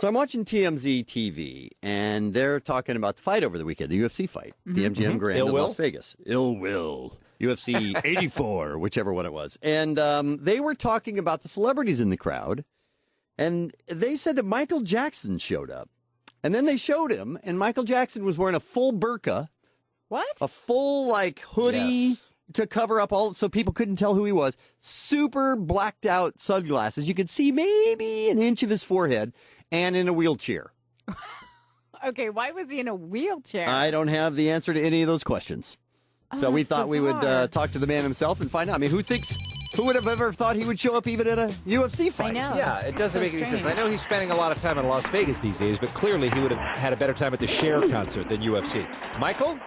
So I'm watching TMZ TV, and they're talking about the fight over the weekend, the UFC fight, the MGM Grand in Las Vegas. Ill Will. UFC 84, whichever one it was. And they were talking about the celebrities in the crowd, and they said that Michael Jackson showed up. And then they showed him, and Michael Jackson was wearing a full burqa. What? A full, hoodie to cover up all, so people couldn't tell who he was. Super blacked out sunglasses. You could see maybe an inch of his forehead, and in a wheelchair. Okay, why was he in a wheelchair? I don't have the answer to any of those questions. So we thought we would talk to the man himself and find out. I mean, who would have ever thought he would show up even at a UFC fight? I know. Yeah, it doesn't make any sense. I know he's spending a lot of time in Las Vegas these days, but clearly he would have had a better time at the Cher concert than UFC. Michael?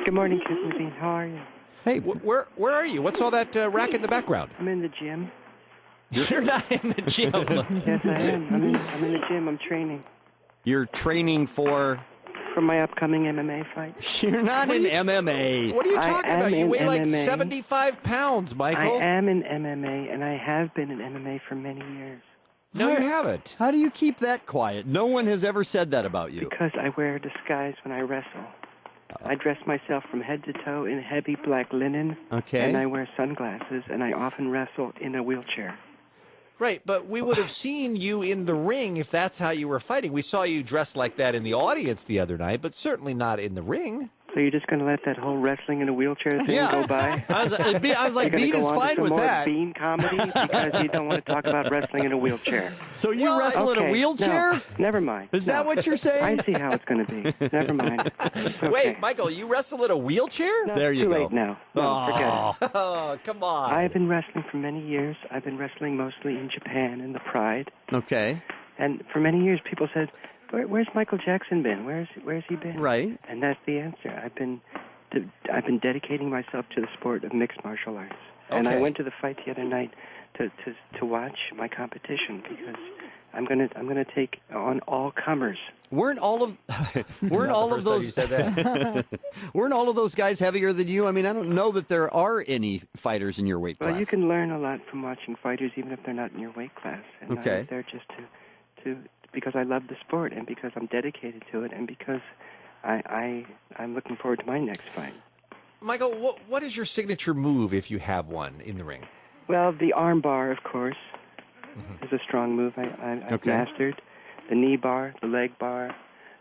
Good morning, Kevin&Bean. How are you? Hey, where are you? What's all that rack in the background? I'm in the gym. You're not in the gym. Yes, I am. I'm in the gym. I'm training. You're training for my upcoming MMA fight. You're not in MMA. What are you talking about? You weigh like MMA. 75 pounds, Michael. I am in MMA, and I have been in MMA for many years. No, you haven't. How do you keep that quiet? No one has ever said that about you. Because I wear a disguise when I wrestle. I dress myself from head to toe in heavy black linen. Okay. And I wear sunglasses, and I often wrestle in a wheelchair. Right, but we would have seen you in the ring if that's how you were fighting. We saw you dressed like that in the audience the other night, but certainly not in the ring. So you're just going to let that whole wrestling in a wheelchair thing go by? I was like, Bean is fine with that. Bean comedy because you don't want to talk about wrestling in a wheelchair. So you wrestle in a wheelchair? No, never mind. Is that what you're saying? I see how it's going to be. Never mind. Okay. Wait, Michael, you wrestle in a wheelchair? No, there you too go. Late now. No, forget it. Oh, come on. I've been wrestling for many years. I've been wrestling mostly in Japan in the Pride. Okay. And for many years, people said, "Where's Michael Jackson been? Where's he been?" Right. And that's the answer. I've been dedicating myself to the sport of mixed martial arts. Okay. And I went to the fight the other night to watch my competition because I'm gonna take on all comers. Weren't all of those weren't all of those guys heavier than you? I mean, I don't know that there are any fighters in your weight class. Well, you can learn a lot from watching fighters, even if they're not in your weight class. And okay. I'm there just to because I love the sport and because I'm dedicated to it and because I'm looking forward to my next fight. Michael, what is your signature move if you have one in the ring? Well, the arm bar, of course, is a strong move I've mastered. The knee bar, the leg bar,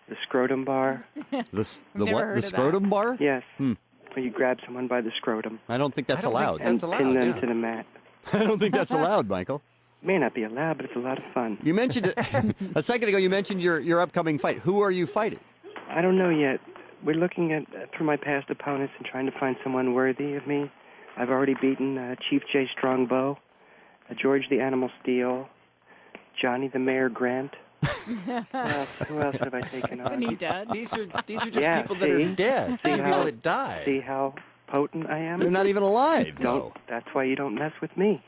the scrotum bar. The what? The scrotum bar? Yes. Where you grab someone by the scrotum. I don't think that's allowed. And pin them to the mat. I don't think that's allowed, Michael. May not be allowed, but it's a lot of fun. You mentioned it a second ago. You mentioned your upcoming fight. Who are you fighting? I don't know yet. We're looking at through my past opponents and trying to find someone worthy of me. I've already beaten Chief J. Strongbow, George the Animal Steel, Johnny the Mayor Grant. Who else have I taken on? Isn't he dead? These are just people that are dead. These are people that died. See how potent I am? They're not even alive. That's why you don't mess with me.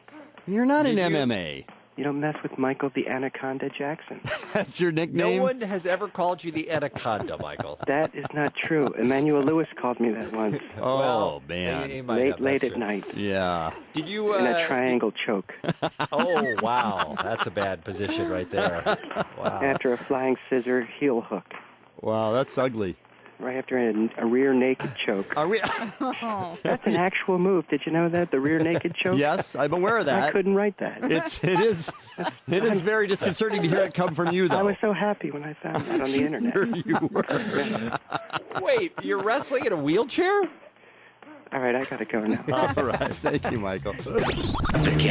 You're not in MMA. You don't mess with Michael the Anaconda Jackson. That's your nickname? No one has ever called you the Anaconda, Michael. That is not true. Emmanuel Lewis called me that once. Oh, well, man. Late at night. Yeah. Did you... in a triangle choke. Oh, wow. That's a bad position right there. Wow. After a flying scissor heel hook. Wow, that's ugly. Right after a rear naked choke. That's an actual move. Did you know that? The rear naked choke? Yes, I'm aware of that. I couldn't write that. It is very disconcerting to hear it come from you, though. I was so happy when I found that on the internet. Sure you were. Wait, you're wrestling in a wheelchair? All right, I got to go now. All right. Thank you, Michael.